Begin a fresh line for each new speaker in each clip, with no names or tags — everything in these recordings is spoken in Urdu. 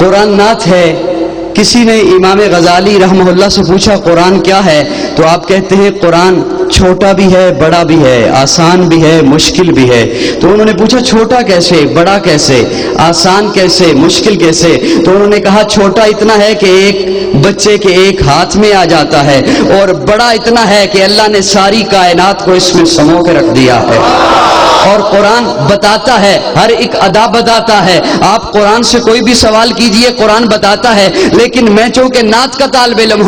قرآن نعت ہے. کسی نے امام غزالی رحمہ اللہ سے پوچھا قرآن کیا ہے، تو آپ کہتے ہیں قرآن چھوٹا بھی ہے بڑا بھی ہے، آسان بھی ہے مشکل بھی ہے. تو انہوں نے پوچھا چھوٹا کیسے، بڑا کیسے، آسان کیسے، مشکل کیسے؟ تو انہوں نے کہا چھوٹا اتنا ہے کہ ایک بچے کے ایک ہاتھ میں آ جاتا ہے، اور بڑا اتنا ہے کہ اللہ نے ساری کائنات کو اس میں سمو کے رکھ دیا ہے. اور قرآن بتاتا ہے، ہر ایک ادا بتاتا ہے. آپ قرآن سے کوئی بھی سوال کیجئے قرآن بتاتا ہے. لیکن میں چونکہ نعت کا طالب علم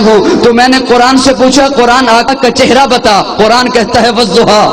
ہوں، تو میں نے قرآن سے پوچھا قرآن آقا کا چہرہ بتا. قرآن کہتا ہے والضحیٰ.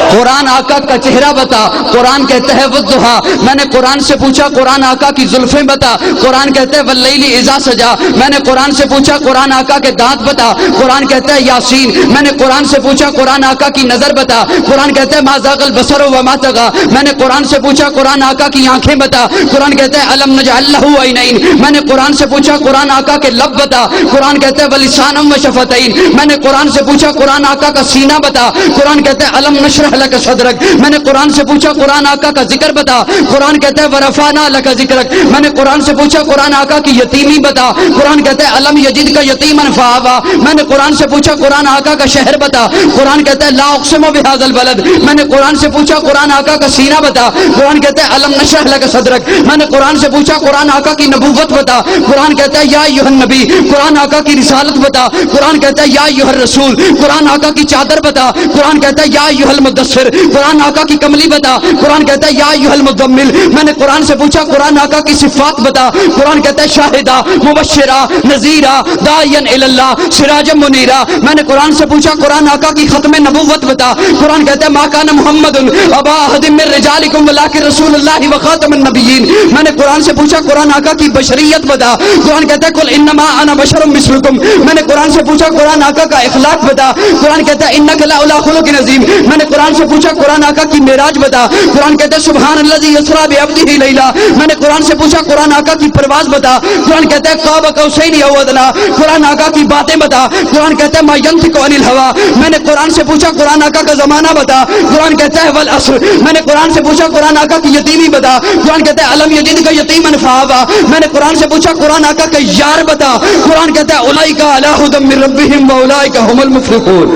قرآن آقا کا چہرہ بتا. قرآن کہتا ہے والضحیٰ. میں نے قرآن سے پوچھا قرآن آقا کی زلفیں بتا. قرآن کہتا ہے واللیل اذا سجا. میں نے قرآن سے پوچھا قرآن آقا کے دانت بتا. قرآن کہتا ہے یاسین. میں نے قرآن سے پوچھا قرآن آقا کی نظر بتا. قرآن کہتا ہے ما زاغ البصر وما طغى. میں نے قرآن سے پوچھا قرآن آقا کی آنکھیں بتا. قرآن کہتا ہے الم نجعل له عینین. میں نے قرآن سے پوچھا قرآن آقا کے لب بتا. قرآن کہتا ہے ولسانا وشفتین. میں نے قرآن سے پوچھا قرآن آقا کا سینہ بتا. قرآن کہتا ہے الم نشرح لک صدرک. میں نے قرآن سے پوچھا قرآن آقا کا ذکر بتا. قرآن کہتا ہے ورفعنا لک ذکرک. میں نے قرآن سے پوچھا قرآن آقا کی یتیمی بتا. قرآن کہتا ہے الم یجدک یتیما فآویٰ. میں نے قرآن سے پوچھا قرآن آقا کا شہر بتا. قرآن کہتا ہے لا اقسم بہذا البلد. میں نے قرآن سے پوچھا قرآن آقا کا سینہ بتا. قرآن کہتا ہے الم نشرح لک صدرک. میں نے قرآن سے پوچھا قرآن آقا کی نبوت بتا. قرآن کہتا ہے یا ایھا النبی. قرآن آقا کی رسالت بتا. قرآن کہتا ہے یا ایھا الرسول. قرآن آقا کی چادر بتا. قرآن کہتا ہے یا ایھا المدثر. قرآن آقا کی کملی بتا. قرآن کہتا ہے یا ایھا المزمل. میں نے قرآن سے پوچھا قرآن آقا کی صفات بتا. قرآن کہتا ہے شاہدہ مبشرہ نذیرہ داعیا الی اللہ سراجا منیرہ. میں نے قرآن سے پوچھا قرآن آقا کی ختم نبوت بتا. قرآن کہتا ہے ما کان محمد ابا احد من رجالکم ولکن رسول اللہ وخاتم النبیین. میں نے قرآن سے پوچھا قرآن آقا کی بشریت بتا. قرآن کہتا ہے قل انما انا بشر مثلکم. میں نے قرآن سے پوچھا قرآن آقا کا اخلاق بتا. قرآن کہتا ہے انک لعلی خلق عظیم. میں نے قرآن سے پوچھا قرآن آقا کی معراج بتا. قرآن کہتا ہے سبحان الذی یسری بعبدہ لیلا. میں نے قرآن سے پوچھا قرآن آقا کی پرواز بتا. قرآن کہتا ہے قاب قوسین او ادنی. قرآن آقا کی باتیں بتا. قرآن کہتا ہے ما ینطق عن الہوی. میں نے قرآن سے پوچھا قرآن آقا کا زمانہ بتا. قرآن کہتا ہے والعصر. میں نے قرآن سے پوچھا قرآن آقا کی یتیمی بتا. قرآن کہتا ہے الم یجدک یتیما فآویٰ. میں نے قرآن سے پوچھا قرآن آقا کا یار بتا. قرآن کہتا ہے اولئک علی ھدی من ربہم واولئک ھم المفلحون.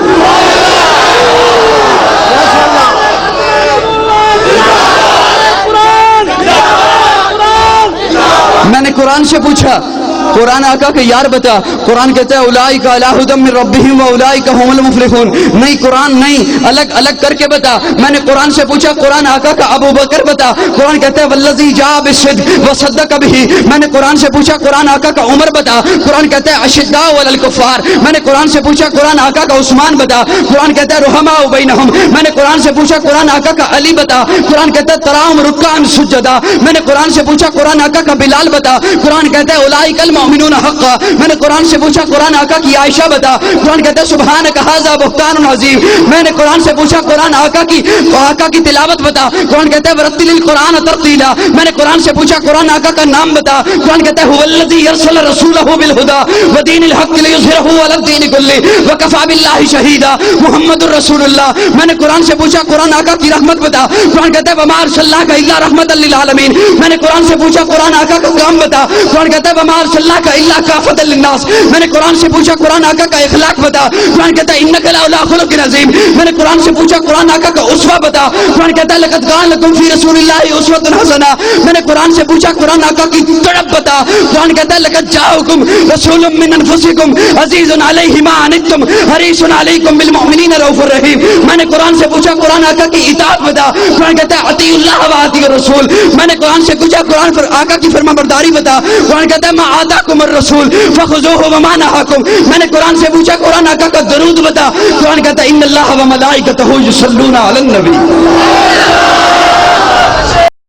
میں نے قرآن سے پوچھا قرآن آقا کے یار بتا. قرآن کہتا ہے اولئک علی ھدی من ربہم واولئک ھم المفلحون. نہیں قرآن نہیں، الگ الگ کر کے بتا. میں نے قرآن سے پوچھا قرآن آقا کا ابو بکر بتا. قرآن کہتا ہے والذی جاء بالصدق وصدق بہ. میں نے قرآن سے پوچھا قرآن آقا کا عمر بتا. قرآن کہتا ہے اشداء علی الکفار. میں نے قرآن سے پوچھا قرآن آقا کا عثمان بتا. قرآن کہتا ہے رحماء بینہم. میں نے قرآن سے پوچھا قرآن آقا کا علی بتا. قرآن کہتا ہے تراہم رکعا سجدا. میں نے قرآن سے پوچھا قرآن آقا کا بلال بتا. قرآن کہتا ہے اولئک المؤمنون حقا. میں نے قرآن سے پوچھا قرآن آقا کی عائشہ بتا. قرآن کہتا ہے سبحانک ھذا بہتان عظیم. میں نے قرآن سے پوچھا قرآن آقا کی تلاوت بتا. قرآن کہتا ہے ورتل القرآن ترتیلا. میں نے قرآن سے پوچھا قرآن آقا کا نام بتا. قرآن کہتا ہے ھو الذی ارسل رسولہ بالھدی ودین الحق لیظہرہ علی الدین کلہ وکفی باللہ شہیدا محمد الرسول اللہ. میں نے قرآن سے پوچھا قرآن آقا کی رحمت بتا. قرآن کہتا ہے وما ارسلناک الا رحمۃ للعالمین. میں نے قرآن سے پوچھا قرآن آقا کا کام بتا. قرآن کہتا ہے وما ارسلناک الا کافۃ للناس. میں نے قرآن سے پوچھا قرآن آقا کا اخلاق بتا. قرآن کہتا ہے انک لعلی خلق عظیم. میں نے قرآن سے پوچھا قرآن آقا کا اسوہ بتا. قرآن کہتا ہے لقد کان لکم فی رسول اللہ اسوۃ حسنہ. میں نے قرآن سے پوچھا قرآن آقا کی تڑپ بتا. قرآن کہتا ہے لقد جاءکم رسول من انفسکم عزیز علیہ ما عنتم حریص علیکم بالمؤمنین رؤوف الرحیم. میں نے قرآن سے پوچھا قرآن آقا کی اطاعت بتا. قرآن کہتا ہے اطیعوا اللہ واطیعوا الرسول. میں نے قرآن سے پوچھا قرآن پر آقا کی فرما برداری بتا. قرآن کہتا ہے ما آتاکم الرسول فخذوہ وما نہاکم. میں نے قرآن سے پوچھا قرآن آقا کا درود بتا. قرآن کہتا ہے ان اللہ وملائکتہ یصلون علی النبی.